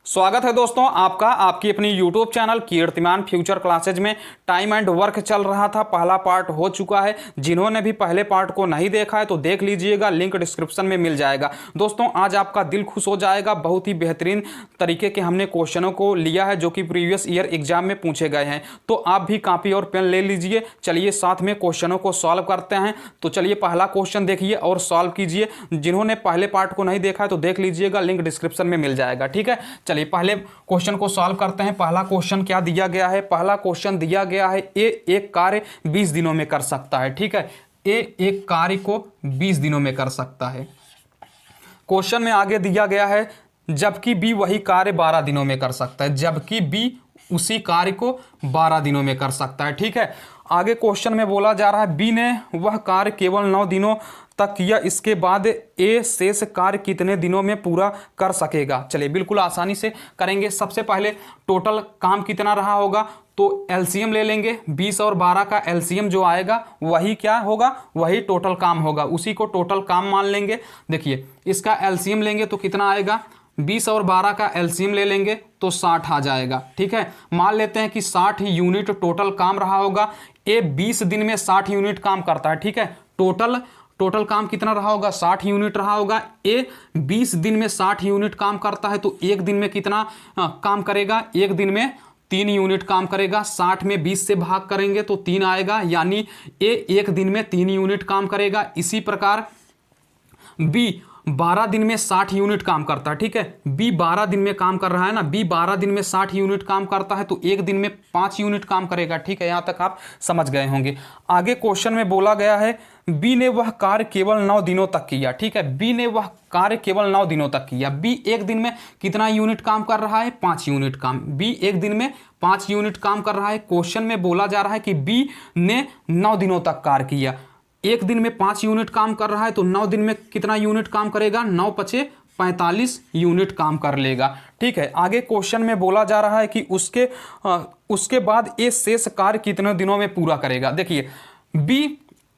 स्वागत है दोस्तों आपका आपकी अपनी YouTube चैनल कीर्तिमान फ्यूचर क्लासेज में। टाइम एंड वर्क चल रहा था, पहला पार्ट हो चुका है। जिन्होंने भी पहले पार्ट को नहीं देखा है तो देख लीजिएगा, लिंक डिस्क्रिप्शन में मिल जाएगा। दोस्तों आज आपका दिल खुश हो जाएगा, बहुत ही बेहतरीन तरीके के हमने क्वेश्चनों को लिया है जो कि प्रीवियस ईयर एग्जाम में पूछे गए हैं। तो आप भी कॉपी और पेन ले लीजिए, चलिए साथ में क्वेश्चनों को सॉल्व करते हैं। तो चलिए पहला क्वेश्चन देखिए और सॉल्व कीजिए। जिन्होंने पहले पार्ट को नहीं देखा है तो देख लीजिएगा, लिंक डिस्क्रिप्शन में मिल जाएगा। ठीक है, चलिए पहले क्वेश्चन को सॉल्व करते हैं। पहला क्वेश्चन क्या दिया गया है? पहला क्वेश्चन दिया गया है ए एक कार्य 20 दिनों में कर सकता है। ठीक है, ए एक कार्य को 20 दिनों में कर सकता है। क्वेश्चन में आगे दिया गया है जबकि बी वही कार्य 12 दिनों में कर सकता है। जबकि बी उसी कार्य को 12 दिनों में कर सकता है। ठीक है, आगे क्वेश्चन में बोला जा रहा है बी ने वह कार्य केवल 9 दिनों तक किया, इसके बाद ए शेष कार्य कितने दिनों में पूरा कर सकेगा। चलिए बिल्कुल आसानी से करेंगे। सबसे पहले टोटल काम कितना रहा होगा तो एलसीएम ले लेंगे। 20 और 12 का एलसीएम जो आएगा वही क्या होगा, वही टोटल काम होगा, उसी को टोटल काम मान लेंगे। देखिए इसका एलसीएम लेंगे तो कितना आएगा, 20 और 12 का एलसीएम ले लेंगे तो 60 आ जाएगा। ठीक है, मान लेते हैं कि 60 यूनिट टोटल काम रहा होगा। ए 20 दिन में 60 यूनिट काम करता है। ठीक है, टोटल काम कितना रहा होगा, 60 यूनिट रहा होगा। ए 20 दिन में 60 यूनिट काम करता है तो एक दिन में कितना काम करेगा, एक दिन में 3 यूनिट काम करेगा। 60 में 20 से भाग करेंगे तो 3 आएगा, यानी ए एक दिन में 3 यूनिट काम करेगा। इसी प्रकार बी 12 दिन में 60 यूनिट काम करता है। ठीक है, बी 12 दिन में काम कर रहा है ना, बी 12 दिन में 60 यूनिट काम करता है तो एक दिन में 5 यूनिट काम करेगा। ठीक है, यहां तक आप समझ गए होंगे। आगे क्वेश्चन में बोला गया है बी ने वह कार्य केवल 9 दिनों तक किया। ठीक है, बी ने वह कार्य केवल 9 दिनों तक किया। बी एक दिन में कितना यूनिट काम कर रहा है, 5 यूनिट काम। बी एक दिन में 5 यूनिट काम कर रहा है। क्वेश्चन में बोला जा रहा है कि बी ने 9 दिनों तक कार्य किया। एक दिन में 5 यूनिट काम कर रहा है तो 9 दिन में कितना यूनिट काम करेगा, 9 पचे 45 यूनिट काम कर लेगा। ठीक है, आगे क्वेश्चन में बोला जा रहा है कि उसके बाद ये शेष कार्य कितने दिनों में पूरा करेगा। देखिए बी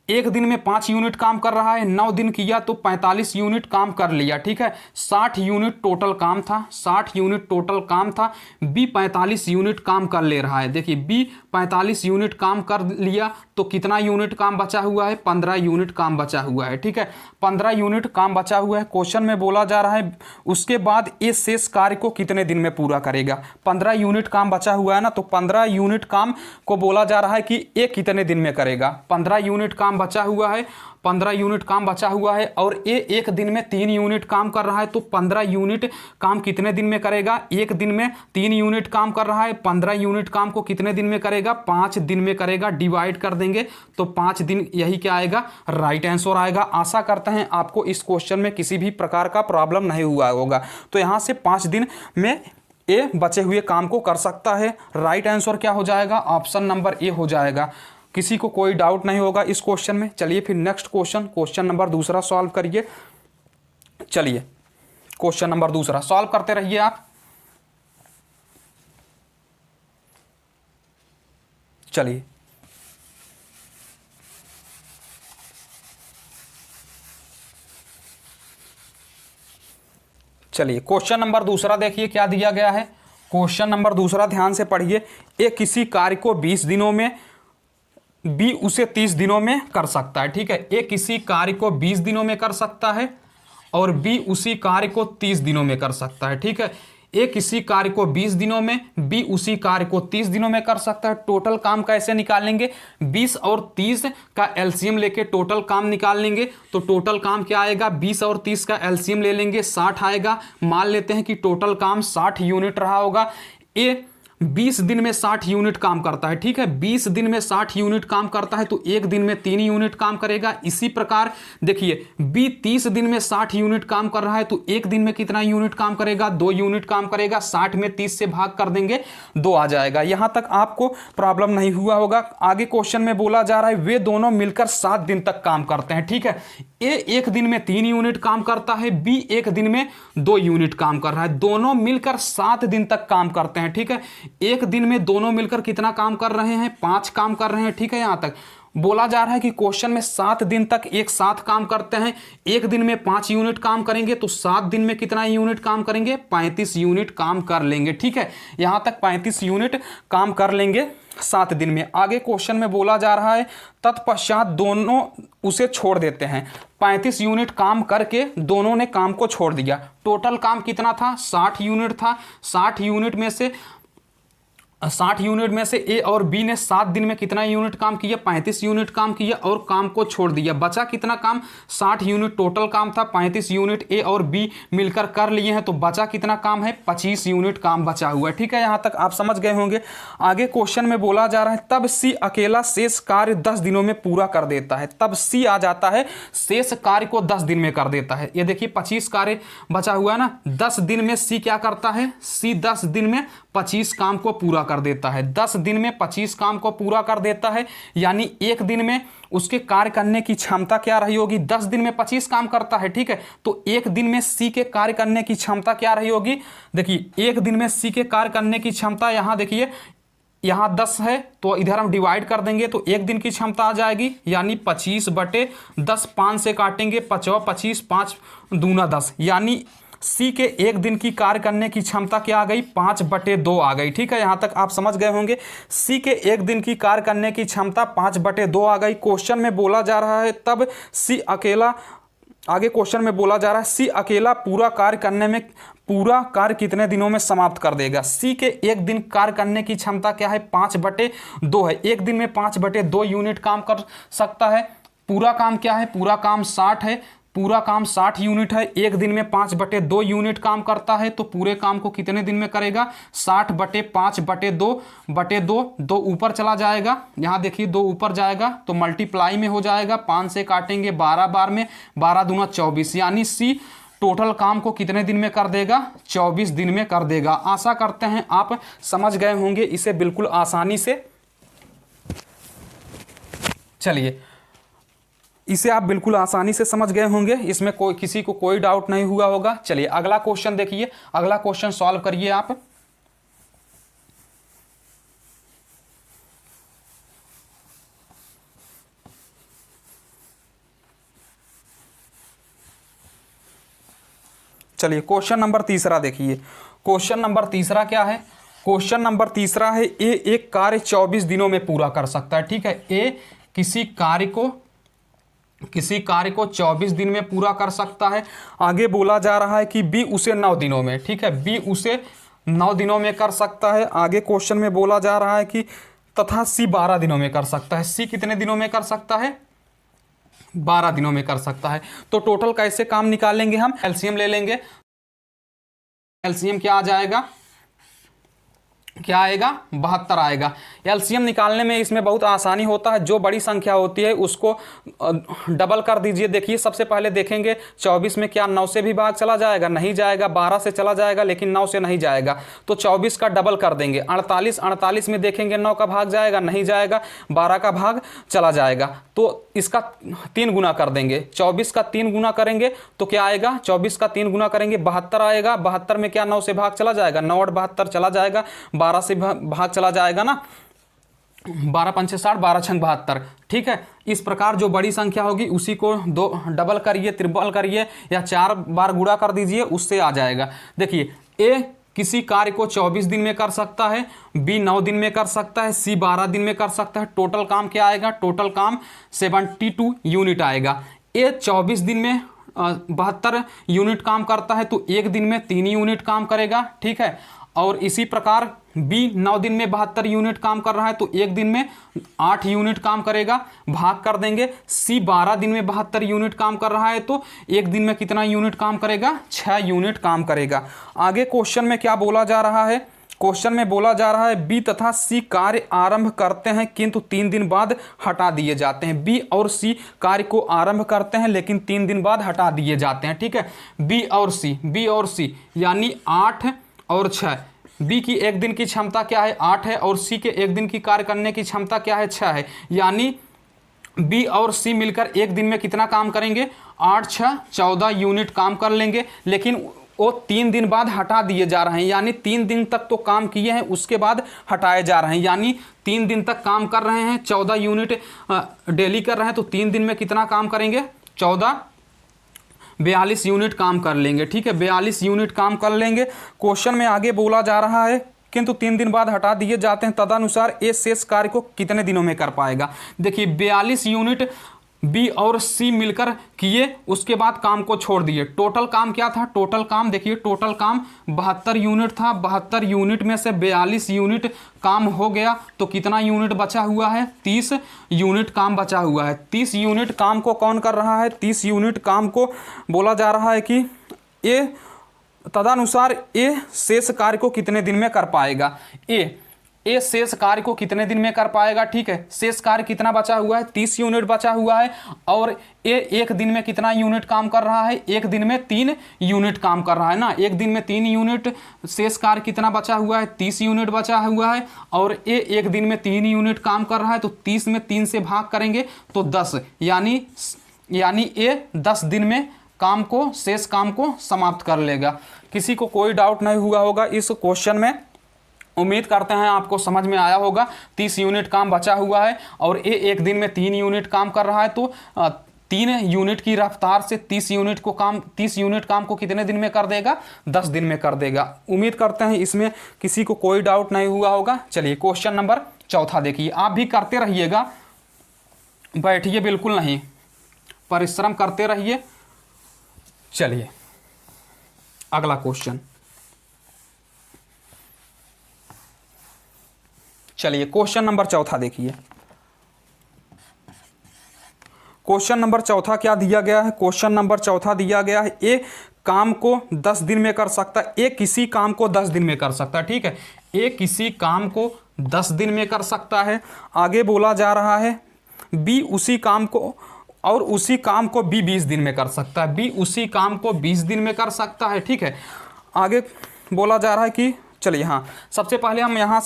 एक दिन में 5 यूनिट काम कर रहा है, 9 दिन किया तो 45 यूनिट काम कर लिया। ठीक है, 60 यूनिट टोटल काम था, 60 यूनिट टोटल काम था। बी 45 यूनिट काम कर ले रहा है। देखिए बी 45 यूनिट काम कर लिया तो कितना यूनिट काम बचा हुआ है, 15 यूनिट काम बचा हुआ है। ठीक है, 15 यूनिट काम बचा हुआ है। क्वेश्चन में बोला जा रहा है उसके बाद ये शेष कार्य को कितने दिन में पूरा करेगा। 15 यूनिट काम बचा हुआ है ना, तो 15 यूनिट काम को बोला जा रहा है कि ये कितने दिन में करेगा। 15 यूनिट काम बचा हुआ है, 15 यूनिट काम बचा हुआ है और ये एक दिन में 3 यूनिट काम कर रहा है तो 15 यूनिट काम कितने दिन में करेगा, एक दिन में 3 यूनिट काम कर रहा है। 15 यूनिट काम को कितने दिन में करेगा, 5 दिन में करेगा। डिवाइड कर देंगे तो 5 दिन, यही क्या आएगा, राइट आंसर आएगा। आशा करते हैं आपको इस क्वेश्चन में किसी भी प्रकार का प्रॉब्लम नहीं हुआ होगा। तो यहां से 5 दिन में ए बचे हुए काम को कर सकता है। राइट आंसर क्या हो जाएगा, ऑप्शन नंबर ए हो जाएगा। किसी को कोई डाउट नहीं होगा इस क्वेश्चन में। चलिए फिर नेक्स्ट क्वेश्चन नंबर दूसरा सॉल्व करिए। चलिए क्वेश्चन नंबर दूसरा सॉल्व करते रहिए आप। चलिए क्वेश्चन नंबर दूसरा देखिए क्या दिया गया है। क्वेश्चन नंबर दूसरा ध्यान से पढ़िए। ए किसी कार्य को 20 दिनों में, बी उसे 30 दिनों में कर सकता है। ठीक है, ए किसी कार्य को 20 दिनों में कर सकता है और बी उसी कार्य को 30 दिनों में कर सकता है। ठीक है, ए किसी कार्य को 20 दिनों में, बी उसी कार्य को 30 दिनों में कर सकता है। टोटल काम कैसे निकालेंगे, 20 और 30 का एलसीएम लेके टोटल काम निकाल लेंगे। तो टोटल काम क्या आएगा, 20 और 30 का एलसीएम ले लेंगे, 60 आएगा। मान लेते हैं कि टोटल काम 60 यूनिट रहा होगा। ए 20 दिन में 60 यूनिट काम करता है। ठीक है, 20 दिन में 60 यूनिट काम करता है तो एक दिन में 3 यूनिट काम करेगा। इसी प्रकार देखिए बी 30 दिन में 60 यूनिट काम कर रहा है तो एक दिन में कितना यूनिट काम करेगा, 2 यूनिट काम करेगा। 60 में 30 से भाग कर देंगे, 2 आ जाएगा। यहां तक आपको प्रॉब्लम नहीं हुआ होगा। आगे क्वेश्चन में बोला जा रहा है वे दोनों मिलकर 7 दिन तक काम करते हैं। ठीक है, ए एक दिन में 3 यूनिट काम करता है, बी एक दिन में 2 यूनिट काम कर रहा है। दोनों मिलकर 7 दिन तक काम करते हैं। ठीक है, एक दिन में दोनों मिलकर कितना काम कर रहे हैं, 5 काम कर रहे हैं। ठीक है, यहां तक बोला जा रहा है कि क्वेश्चन में 7 दिन तक एक साथ काम करते हैं, एक दिन में 5 यूनिट काम करेंगे तो 7 दिन में कितना यूनिट काम करेंगे, 35 यूनिट काम कर लेंगे। ठीक है, यहां तक 35 यूनिट काम कर लेंगे 7 दिन में। आगे क्वेश्चन में बोला जा रहा है तत्पश्चात दोनों उसे छोड़ देते हैं। 35 यूनिट काम करके दोनों ने काम को छोड़ दिया। टोटल काम कितना था, 60 यूनिट था। 60 यूनिट में से ए और बी ने 7 दिन में कितना यूनिट काम किया, 35 यूनिट काम किया और काम को छोड़ दिया। बचा कितना काम, 60 यूनिट टोटल काम था, 35 यूनिट ए और बी मिलकर कर लिए हैं, तो बचा कितना काम है, 25 यूनिट काम बचा हुआ है। ठीक है, यहां तक आप समझ गए होंगे। आगे क्वेश्चन में बोला जा रहा है तब सी अकेला शेष कार्य 10 दिनों में पूरा कर देता है। तब सी आ जाता है, शेष कार्य को 10 दिन में कर देता है। ये देखिए 25 कार्य बचा हुआ है ना, 10 दिन में सी क्या करता है, सी 10 दिन में 25 काम को पूरा कर देता है। 10 दिन में 25 काम को पूरा कर देता है, यानी एक दिन में उसके कार्य करने की क्षमता क्या रही होगी, 10 दिन में 25 काम करता है। ठीक है, तो एक दिन में सी के कार्य करने की क्षमता क्या रही होगी, देखिए एक दिन में सी के कार्य करने की क्षमता, यहां देखिए यहां 10 है तो इधर हम डिवाइड कर देंगे तो एक दिन की क्षमता आ जाएगी, यानी 25/10, 5 से काटेंगे 25, 5 दूना 10, यानी सी के एक दिन की कार्य करने की क्षमता क्या आ गई, 5/2 आ गई। ठीक है, यहां तक आप समझ गए होंगे। सी के एक दिन की कार्य करने की क्षमता 5/2 आ गई। क्वेश्चन में बोला जा रहा है तब सी अकेला, आगे क्वेश्चन में बोला जा रहा है सी अकेला पूरा कार्य कितने दिनों में समाप्त कर देगा। सी के एक दिन कार्य करने की क्षमता क्या है, 5/2 है। एक दिन में 5/2 यूनिट काम कर सकता है। पूरा काम क्या है, पूरा काम 60 है, पूरा काम 60 यूनिट है। एक दिन में 5/2 यूनिट काम करता है, तो पूरे काम को कितने दिन में करेगा, 60/5/2 दो ऊपर चला जाएगा, यहाँ देखिए 2 ऊपर जाएगा तो मल्टीप्लाई में हो जाएगा, 5 से काटेंगे 12 बार में, 12 दूना 24, यानी सी टोटल काम को कितने दिन में कर देगा, 24 दिन में कर देगा। आशा करते हैं आप समझ गए होंगे इसे बिल्कुल आसानी से। चलिए, इसे आप बिल्कुल आसानी से समझ गए होंगे, इसमें किसी को कोई डाउट नहीं हुआ होगा। चलिए अगला क्वेश्चन देखिए, अगला क्वेश्चन सॉल्व करिए आप। चलिए क्वेश्चन नंबर तीसरा देखिए। क्वेश्चन नंबर तीसरा क्या है, क्वेश्चन नंबर तीसरा है ए एक कार्य 24 दिनों में पूरा कर सकता है। ठीक है, ए किसी कार्य को 24 दिन में पूरा कर सकता है। आगे बोला जा रहा है कि बी उसे 9 दिनों में, ठीक है, बी उसे 9 दिनों में कर सकता है। आगे क्वेश्चन में बोला जा रहा है कि तथा सी 12 दिनों में कर सकता है। सी कितने दिनों में कर सकता है, 12 दिनों में कर सकता है। तो टोटल कैसे काम निकालेंगे हम, एलसीएम ले लेंगे। एलसीएम क्या आ जाएगा, क्या आएगा, 72 आएगा। एलसीएम निकालने में इसमें बहुत आसानी होता है, जो बड़ी संख्या होती है उसको डबल कर दीजिए। देखिए सबसे पहले देखेंगे 24 में क्या 9 से भी भाग चला जाएगा, नहीं जाएगा। 12 से चला जाएगा लेकिन 9 से नहीं जाएगा, तो 24 का डबल कर देंगे। 48 में देखेंगे 9 का भाग जाएगा, नहीं जाएगा। 12 का भाग चला जाएगा, तो इसका 3 गुना कर देंगे। 24 का 3 गुना करेंगे तो क्या आएगा, 24 का 3 गुना करेंगे 72 आएगा। 72 में क्या 9 से भाग चला जाएगा, 9 और 72 चला जाएगा। 12 से भाग चला जाएगा ना, 12 पंचे 60, 12 छंग 72। ठीक है, इस प्रकार जो बड़ी संख्या होगी उसी को दो डबल करिए, ट्रिपल करिए या 4 बार गुणा कर दीजिए, उससे आ जाएगा। देखिए ए किसी कार्य को 24 दिन में कर सकता है, बी 9 दिन में कर सकता है, सी 12 दिन में कर सकता है। टोटल काम क्या आएगा, टोटल काम 72 यूनिट आएगा। ए 24 दिन में 72 यूनिट काम करता है, तो एक दिन में 3 यूनिट काम करेगा। ठीक है, और इसी प्रकार बी 9 दिन में 72 यूनिट काम कर रहा है, तो एक दिन में 8 यूनिट काम करेगा, भाग कर देंगे। सी 12 दिन में 72 यूनिट काम कर रहा है, तो एक दिन में कितना यूनिट काम करेगा, 6 यूनिट काम करेगा। आगे क्वेश्चन में क्या बोला जा रहा है, क्वेश्चन में बोला जा रहा है बी तथा सी कार्य आरंभ करते हैं किंतु 3 दिन बाद हटा दिए जाते हैं। बी और सी कार्य को आरंभ करते हैं लेकिन 3 दिन बाद हटा दिए जाते हैं। ठीक है, बी और सी यानी 8 और 6। बी की एक दिन की क्षमता क्या है, 8 है, और सी के एक दिन की कार्य करने की क्षमता क्या है, 6 है। यानी बी और सी मिलकर एक दिन में कितना काम करेंगे, 8 6 14 यूनिट काम कर लेंगे। लेकिन वो 3 दिन बाद हटा दिए जा रहे हैं, यानी 3 दिन तक तो काम किए हैं उसके बाद हटाए जा रहे हैं, यानी 3 दिन तक काम कर रहे हैं, 14 यूनिट डेली कर रहे हैं, तो 3 दिन में कितना काम करेंगे, 42 यूनिट काम कर लेंगे। ठीक है, 42 यूनिट काम कर लेंगे। क्वेश्चन में आगे बोला जा रहा है किंतु 3 दिन बाद हटा दिए जाते हैं, तदनुसार ए शेष कार्य को कितने दिनों में कर पाएगा। देखिए 42 यूनिट बी और सी मिलकर किए, उसके बाद काम को छोड़ दिए। टोटल काम क्या था, टोटल काम देखिए, टोटल काम 72 यूनिट था। 72 यूनिट में से 42 यूनिट काम हो गया, तो कितना यूनिट बचा हुआ है, 30 यूनिट काम बचा हुआ है। 30 यूनिट काम को कौन कर रहा है, 30 यूनिट काम को बोला जा रहा है कि ए तदनुसार ए शेष कार्य को कितने दिन में कर पाएगा। ए शेष कार्य को कितने दिन में कर पाएगा। ठीक है, शेष कार्य कितना बचा हुआ है, 30 यूनिट बचा हुआ है, और ए एक दिन में कितना यूनिट काम कर रहा है, एक दिन में 3 यूनिट काम कर रहा है ना, एक दिन में 3 यूनिट। शेष कार्य कितना बचा हुआ है, 30 यूनिट बचा हुआ है, और ए एक दिन में 3 यूनिट काम कर रहा है, तो 30 में 3 से भाग करेंगे तो 10, यानी ए 10 दिन में काम को, शेष काम को समाप्त कर लेगा। किसी को कोई डाउट नहीं हुआ होगा इस क्वेश्चन में, उम्मीद करते हैं आपको समझ में आया होगा। 30 यूनिट काम बचा हुआ है और ए एक दिन में 3 यूनिट काम कर रहा है, तो 3 यूनिट की रफ्तार से 30 यूनिट काम को कितने दिन में कर देगा, 10 दिन में कर देगा। उम्मीद करते हैं इसमें किसी को कोई डाउट नहीं हुआ होगा। चलिए क्वेश्चन नंबर 4 देखिए, आप भी करते रहिएगा, बैठिए बिल्कुल नहीं, परिश्रम करते रहिए। चलिए अगला क्वेश्चन, चलिए क्वेश्चन नंबर 4 देखिए। क्वेश्चन नंबर 4 क्या दिया गया है, क्वेश्चन नंबर 4 दिया गया है ए काम को 10 दिन में कर सकता है, ए किसी काम को 10 दिन में कर सकता है। ठीक है, ए किसी काम को 10 दिन में कर सकता है। आगे बोला जा रहा है बी उसी काम को, और उसी काम को बी 20 दिन में कर सकता है, बी उसी काम को 20 दिन में कर सकता है। ठीक है, आगे बोला जा रहा है कि चलिए हाँ, सबसे पहले हम यहाँ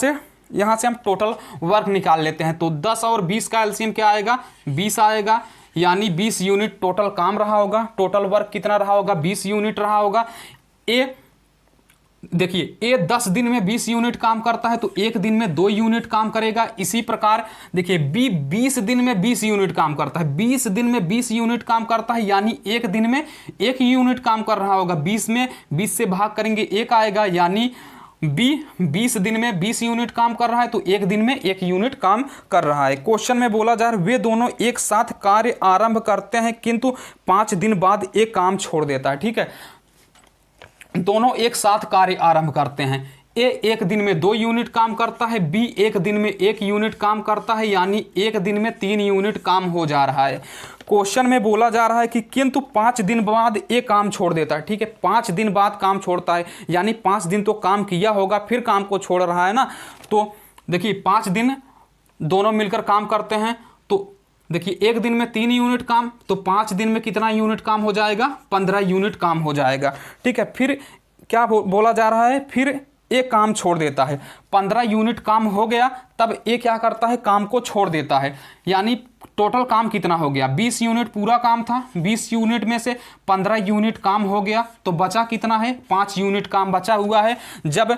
से हम टोटल वर्क निकाल लेते हैं। तो 10 और 20 का एलसीएम क्या आएगा, 20 आएगा, यानी 20 यूनिट टोटल काम रहा होगा। टोटल वर्क कितना रहा होगा, 20 यूनिट रहा होगा। ए देखिए, ए 10 दिन में 20 यूनिट काम करता है, तो एक दिन में 2 यूनिट काम करेगा। इसी प्रकार देखिए बी 20 दिन में 20 यूनिट काम करता है, 20 दिन में 20 यूनिट काम करता है, यानी एक दिन में 1 यूनिट काम कर रहा होगा। 20 में 20 से भाग करेंगे 1 आएगा, यानी बी 20 दिन में 20 यूनिट काम कर रहा है, तो एक दिन में 1 यूनिट काम कर रहा है। क्वेश्चन में बोला जा रहा है वे दोनों एक साथ कार्य आरंभ करते हैं, किंतु 5 दिन बाद एक काम छोड़ देता है। ठीक है, दोनों एक साथ कार्य आरंभ करते हैं। ए एक दिन में 2 यूनिट काम करता है, बी एक दिन में 1 यूनिट काम करता है, यानी एक दिन में 3 यूनिट काम हो जा रहा है। क्वेश्चन में बोला जा रहा है कि किंतु 5 दिन बाद एक काम छोड़ देता है। ठीक है, 5 दिन बाद काम छोड़ता है, यानी 5 दिन तो काम किया होगा फिर काम को छोड़ रहा है ना। तो देखिए 5 दिन दोनों मिलकर काम करते हैं, तो देखिए एक दिन में 3 यूनिट काम, तो 5 दिन में कितना यूनिट काम हो जाएगा, 15 यूनिट काम हो जाएगा। ठीक है, फिर क्या बोला जा रहा है, फिर एक काम छोड़ देता है। 15 यूनिट काम हो गया, तब ये क्या करता है, काम को छोड़ देता है, यानी टोटल काम कितना हो गया, 20 यूनिट पूरा काम था, 20 यूनिट में से 15 यूनिट काम हो गया, तो बचा कितना है, 5 यूनिट काम बचा हुआ है। जब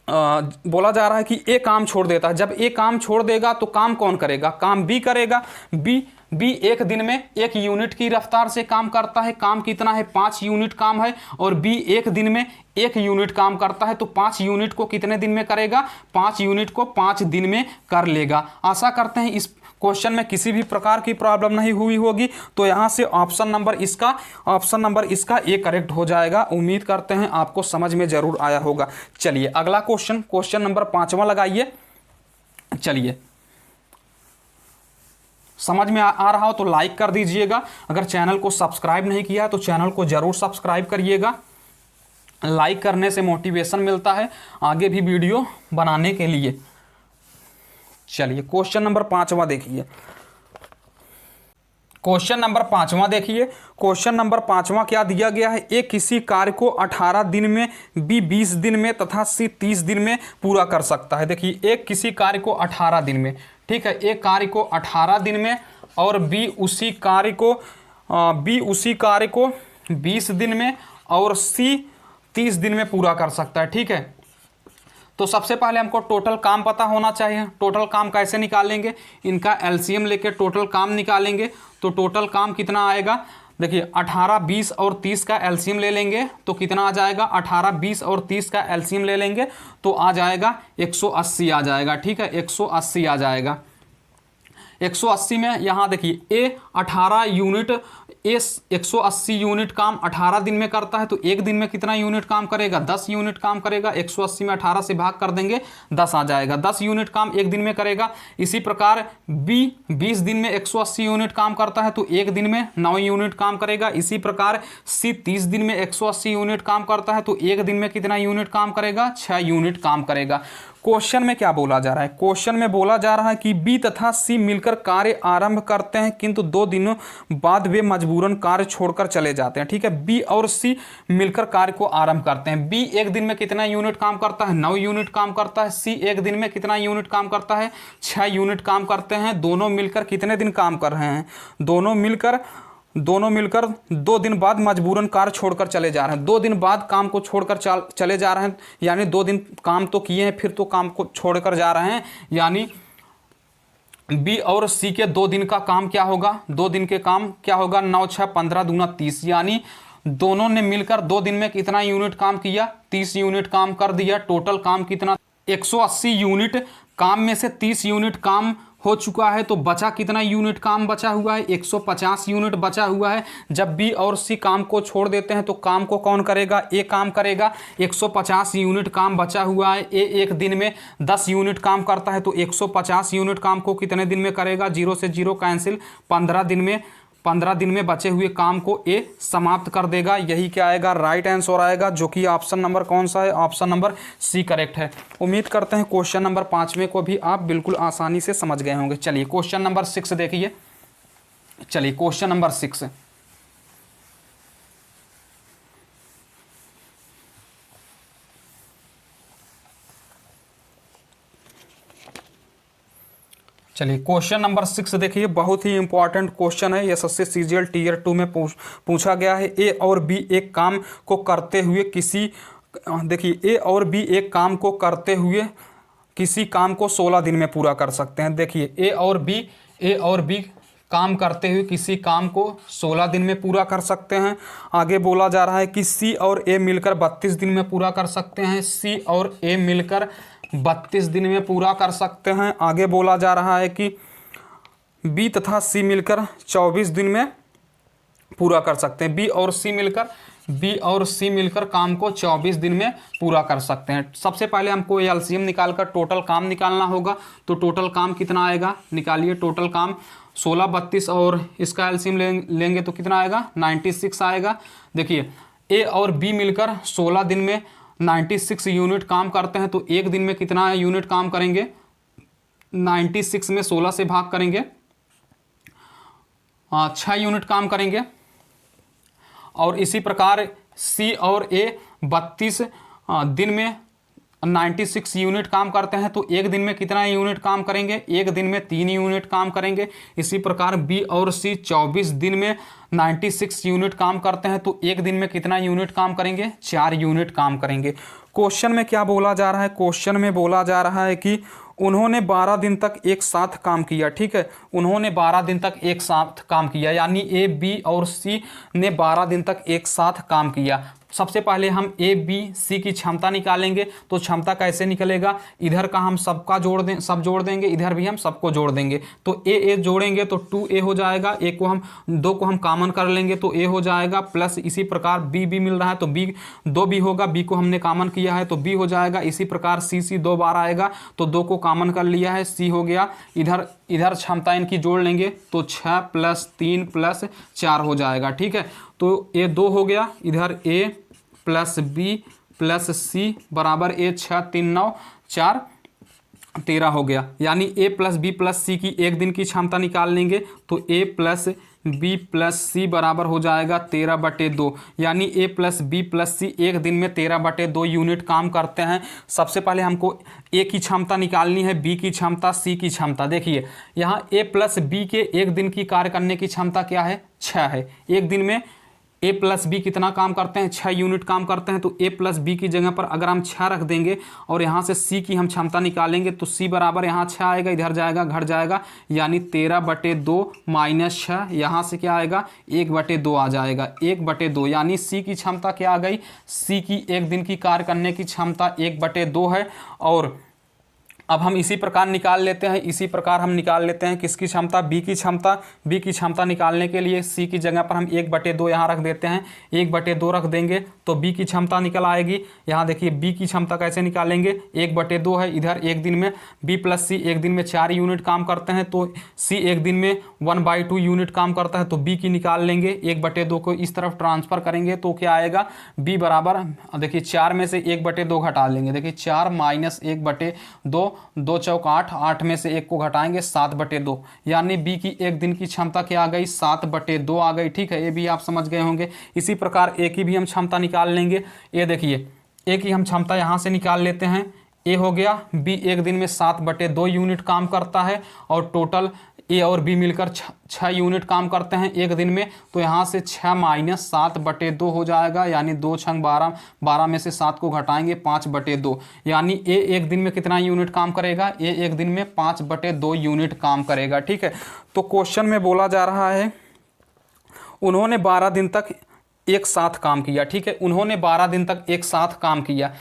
बोला जा रहा है कि ए काम छोड़ देता है, जब ए काम छोड़ देगा तो काम कौन करेगा, काम बी करेगा। बी एक दिन में 1 यूनिट की रफ्तार से काम करता है, काम कितना है, 5 यूनिट काम है, और बी एक दिन में 1 यूनिट काम करता है, तो 5 यूनिट को कितने दिन में करेगा, 5 यूनिट को 5 दिन में कर लेगा। आशा करते हैं इस क्वेश्चन में किसी भी प्रकार की प्रॉब्लम नहीं हुई होगी, तो यहाँ से ऑप्शन नंबर इसका ए करेक्ट हो जाएगा। उम्मीद करते हैं आपको समझ में जरूर आया होगा। चलिए अगला क्वेश्चन नंबर 5वां लगाइए। चलिए, समझ में आ रहा हो तो लाइक कर दीजिएगा, अगर चैनल को सब्सक्राइब नहीं किया तो चैनल को जरूर सब्सक्राइब करिएगा। लाइक करने से मोटिवेशन मिलता है आगे भी वीडियो बनाने के लिए। चलिए क्वेश्चन नंबर 5वां देखिए। क्वेश्चन नंबर 5वां देखिए। क्वेश्चन नंबर 5वां क्या दिया गया है, ए किसी कार्य को 18 दिन में, बी 20 दिन में तथा सी 30 दिन में पूरा कर सकता है। देखिए ए किसी कार्य को 18 दिन में, ठीक है, एक कार्य को 18 दिन में, और बी उसी कार्य को 20 दिन में, और सी 30 दिन में पूरा कर सकता है। ठीक है, तो सबसे पहले हमको टोटल काम पता होना चाहिए। टोटल काम कैसे निकालेंगे, इनका एलसीएम लेके टोटल काम निकालेंगे। तो टोटल काम कितना आएगा, देखिए 18, 20 और 30 का एलसीएम ले लेंगे तो कितना आ जाएगा, 18, 20 और 30 का एलसीएम ले लेंगे तो आ जाएगा 180 आ जाएगा। ठीक है, 180 आ जाएगा। 180 में यहाँ देखिए ए 18 यूनिट, ए 180 यूनिट काम 18 दिन में करता है तो एक दिन में कितना यूनिट काम करेगा, 10 यूनिट काम करेगा। 180 में 18 से भाग कर देंगे 10 आ जाएगा, 10 यूनिट काम एक दिन में करेगा। इसी प्रकार बी 20 दिन में 180 यूनिट काम करता है तो एक दिन में 9 यूनिट काम करेगा। इसी प्रकार सी 30 दिन में 180 यूनिट काम करता है तो एक दिन में कितना यूनिट काम करेगा, 6 यूनिट काम करेगा। क्वेश्चन में क्या बोला जा रहा है, क्वेश्चन में बोला जा रहा है कि बी तथा सी मिलकर कार्य आरंभ करते हैं किंतु 2 दिनों बाद वे मजबूरन कार्य छोड़कर चले जाते हैं। ठीक है, बी और सी मिलकर कार्य को आरंभ करते हैं। बी एक दिन में कितना यूनिट काम करता है, 9 यूनिट काम करता है। सी एक दिन में कितना यूनिट काम करता है, 6 यूनिट काम करते हैं। दोनों मिलकर कितने दिन काम कर रहे हैं, दोनों मिलकर 2 दिन बाद मजबूरन कार्य छोड़कर चले जा रहे हैं। 2 दिन बाद काम को छोड़कर चले जा रहे हैं, यानी 2 दिन काम तो किए हैं फिर तो काम को छोड़कर जा रहे हैं। यानी बी और सी के 2 दिन का काम क्या होगा, 2 दिन के काम क्या होगा, 9, 6, 15 दूना 30। यानी दोनों ने मिलकर 2 दिन में कितना यूनिट काम किया, 30 यूनिट काम कर दिया। टोटल काम कितना, 180 यूनिट काम में से 30 यूनिट काम हो चुका है तो बचा कितना यूनिट काम बचा हुआ है, 150 यूनिट बचा हुआ है। जब बी और सी काम को छोड़ देते हैं तो काम को कौन करेगा, ए काम करेगा। 150 यूनिट काम बचा हुआ है। ए एक दिन में 10 यूनिट काम करता है तो 150 यूनिट काम को कितने दिन में करेगा, 0 से 0 कैंसिल, 15 दिन में बचे हुए काम को ए समाप्त कर देगा। यही क्या आएगा, राइट आंसर आएगा, जो कि ऑप्शन नंबर कौन सा है, ऑप्शन नंबर सी करेक्ट है। उम्मीद करते हैं क्वेश्चन नंबर 5वें को भी आप बिल्कुल आसानी से समझ गए होंगे। चलिए क्वेश्चन नंबर 6 देखिए। चलिए क्वेश्चन नंबर 6, चलिए क्वेश्चन नंबर 6 देखिए, बहुत ही इंपॉर्टेंट क्वेश्चन है। एसएससी सीजीएल टीयर 2 में पूछा गया है। ए और बी एक काम को करते हुए देखिए ए और बी एक काम को करते हुए किसी काम को 16 दिन में पूरा कर सकते हैं। देखिए ए और बी काम करते हुए किसी काम को 16 दिन में पूरा कर सकते हैं। आगे बोला जा रहा है कि सी और ए मिलकर 32 दिन में पूरा कर सकते हैं। सी और ए मिलकर 32 दिन में पूरा कर सकते हैं। आगे बोला जा रहा है कि बी तथा सी मिलकर 24 दिन में पूरा कर सकते हैं। बी और सी मिलकर काम को 24 दिन में पूरा कर सकते हैं। सबसे पहले हमको एलसीएम निकालकर टोटल काम निकालना होगा। तो टोटल काम कितना आएगा, निकालिए। टोटल काम 16, 32 और इसका एलसीएम लेंगे तो कितना आएगा, 96 आएगा। देखिए ए और बी मिलकर 16 दिन में 96 यूनिट काम करते हैं तो एक दिन में कितना यूनिट काम करेंगे, 96 में 16 से भाग करेंगे, 6 यूनिट काम करेंगे। और इसी प्रकार सी और ए 32 दिन में 96 यूनिट काम करते हैं तो एक दिन में कितना यूनिट काम करेंगे, एक दिन में 3 यूनिट काम करेंगे। इसी प्रकार बी और सी 24 दिन में 96 यूनिट काम करते हैं तो एक दिन में कितना यूनिट काम करेंगे, 4 यूनिट काम करेंगे। क्वेश्चन में क्या बोला जा रहा है, क्वेश्चन में बोला जा रहा है कि उन्होंने 12 दिन तक एक साथ काम किया। ठीक है, उन्होंने 12 दिन तक एक साथ काम किया, यानी ए बी और सी ने 12 दिन तक एक साथ काम किया। सबसे पहले हम ए बी सी की क्षमता निकालेंगे। तो क्षमता कैसे निकलेगा, इधर का हम सबका सब जोड़ देंगे, इधर भी हम सबको जोड़ देंगे। तो ए जोड़ेंगे तो 2a हो जाएगा, ए को हम 2 को हम कॉमन कर लेंगे तो a हो जाएगा, प्लस इसी प्रकार बी मिल रहा है तो b 2b होगा, b को हमने कॉमन किया है तो b हो जाएगा। इसी प्रकार सी 2 बार आएगा तो 2 को कॉमन कर लिया है, c हो गया। इधर क्षमता इनकी जोड़ लेंगे तो 6 + 3 + 4 हो जाएगा। ठीक है, तो a 2 हो गया, इधर a + b + c बराबर a 6 3 9 4 13 हो गया। यानी a + b + c की एक दिन की क्षमता निकाल लेंगे तो a + b + c बराबर हो जाएगा 13/2। यानी a + b + c एक दिन में 13/2 यूनिट काम करते हैं। सबसे पहले हमको a की क्षमता निकालनी है, b की क्षमता, c की क्षमता। देखिए यहाँ a + b के एक दिन की कार्य करने की क्षमता क्या है, 6 है। एक दिन में ए प्लस बी कितना काम करते हैं, 6 यूनिट काम करते हैं। तो ए प्लस बी की जगह पर अगर हम 6 रख देंगे और यहाँ से सी की हम क्षमता निकालेंगे तो सी बराबर यहाँ 6 आएगा, इधर जाएगा घट जाएगा, यानी 13/2 माइनस 6, यहाँ से क्या आएगा 1/2 आ जाएगा, 1/2, यानी सी की क्षमता क्या आ गई, सी की एक दिन की कार्य करने की क्षमता 1/2 है। और अब हम इसी प्रकार निकाल लेते हैं, इसी प्रकार हम निकाल लेते हैं किसकी क्षमता, बी की क्षमता। बी की क्षमता निकालने के लिए सी की जगह पर हम 1/2 यहाँ रख देते हैं, 1/2 रख देंगे तो बी की क्षमता निकल आएगी। यहाँ देखिए बी की क्षमता कैसे निकालेंगे, 1/2 है, इधर एक दिन में बी प्लस सी एक दिन में 4 यूनिट काम करते हैं, तो सी एक दिन में 1/2 यूनिट काम करता है, तो बी की निकाल लेंगे। 1/2 को इस तरफ ट्रांसफर करेंगे तो क्या आएगा, बी बराबर देखिए 4 में से 1/2 घटा लेंगे, देखिए 4 माइनस 1/2, 2 चौक 8, 8 में से 1 को घटाएंगे 7/2, यानी बी की एक दिन की क्षमता क्या आ गई, 7/2 आ गई। ठीक है, ये भी आप समझ गए होंगे। इसी प्रकार ए की भी हम क्षमता निकाल लेंगे। ये देखिए ए की हम क्षमता यहाँ से निकाल लेते हैं, ए हो गया, बी एक दिन में 7/2 यूनिट काम करता है और टोटल ए और बी मिलकर 6 यूनिट काम करते हैं एक दिन में, तो यहाँ से 6 माइनस 7/2 हो जाएगा, यानी 2 छंग 12, 12 में से 7 को घटाएंगे 5/2, यानी ए एक दिन में कितना यूनिट काम करेगा, ए एक दिन में 5/2 यूनिट काम करेगा। ठीक है, तो क्वेश्चन में बोला जा रहा है उन्होंने 12 दिन तक एक साथ काम किया। ठीक है, उन्होंने 12 दिन तक एक साथ काम किया।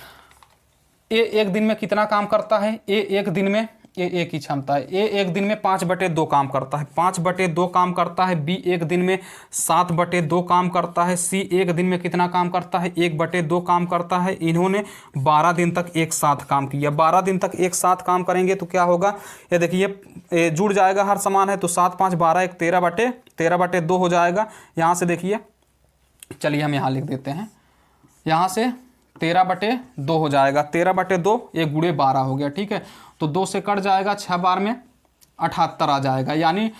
ए एक दिन में कितना काम करता है, ए एक दिन में ए की क्षमता है, ए एक दिन में 5/2 काम करता है, 5/2 काम करता है। बी एक दिन में 7/2 काम करता है। सी एक दिन में कितना काम करता है, 1/2 काम करता है। इन्होंने 12 दिन तक एक साथ काम किया। 12 दिन तक एक साथ काम करेंगे तो क्या होगा, ये देखिए जुड़ जाएगा, हर समान है, तो 7 5 12 1 13/2 हो जाएगा। यहाँ से देखिए, चलिए हम यहाँ लिख देते हैं, यहाँ से 13/2 हो जाएगा, 13/2 1 गुणे 12 हो गया। ठीक है, तो 2 से कट जाएगा, 6 बार में 78 आ जाएगा, यानी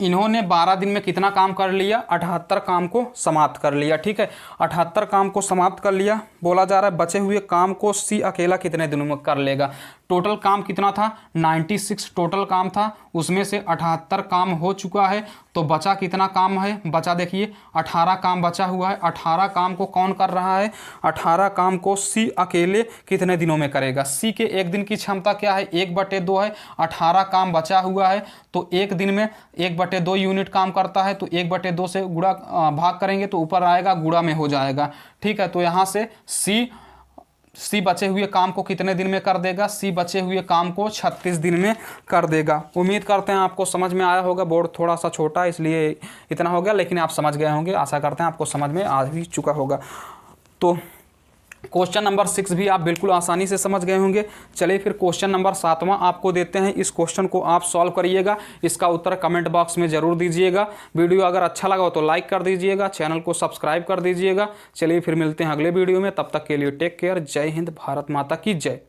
इन्होंने 12 दिन में कितना काम कर लिया, 78 काम को समाप्त कर लिया। ठीक है, 78 काम को समाप्त कर लिया। बोला जा रहा है बचे हुए काम को सी अकेला कितने दिनों में कर लेगा। टोटल काम कितना था, 96 टोटल काम था, उसमें से 78 काम हो चुका है, तो बचा कितना काम है, बचा देखिए 18 काम बचा हुआ है। 18 काम को कौन कर रहा है, 18 काम को सी अकेले कितने दिनों में करेगा। सी के एक दिन की क्षमता क्या है, 1/2 है, 18 काम बचा हुआ है, तो एक दिन में 1/2 यूनिट काम करता है, तो 1/2 से गुणा भाग करेंगे तो ऊपर आएगा, गुणा में हो जाएगा। ठीक है, तो यहाँ से सी बचे हुए काम को कितने दिन में कर देगा, सी बचे हुए काम को 36 दिन में कर देगा। उम्मीद करते हैं आपको समझ में आया होगा। बोर्ड थोड़ा सा छोटा है इसलिए इतना हो गया, लेकिन आप समझ गए होंगे, आशा करते हैं आपको समझ में आ ही चुका होगा। तो क्वेश्चन नंबर 6 भी आप बिल्कुल आसानी से समझ गए होंगे। चलिए फिर क्वेश्चन नंबर 7वां आपको देते हैं। इस क्वेश्चन को आप सॉल्व करिएगा, इसका उत्तर कमेंट बॉक्स में ज़रूर दीजिएगा। वीडियो अगर अच्छा लगा हो तो लाइक कर दीजिएगा, चैनल को सब्सक्राइब कर दीजिएगा। चलिए फिर मिलते हैं अगले वीडियो में, तब तक के लिए टेक केयर। जय हिंद, भारत माता की जय।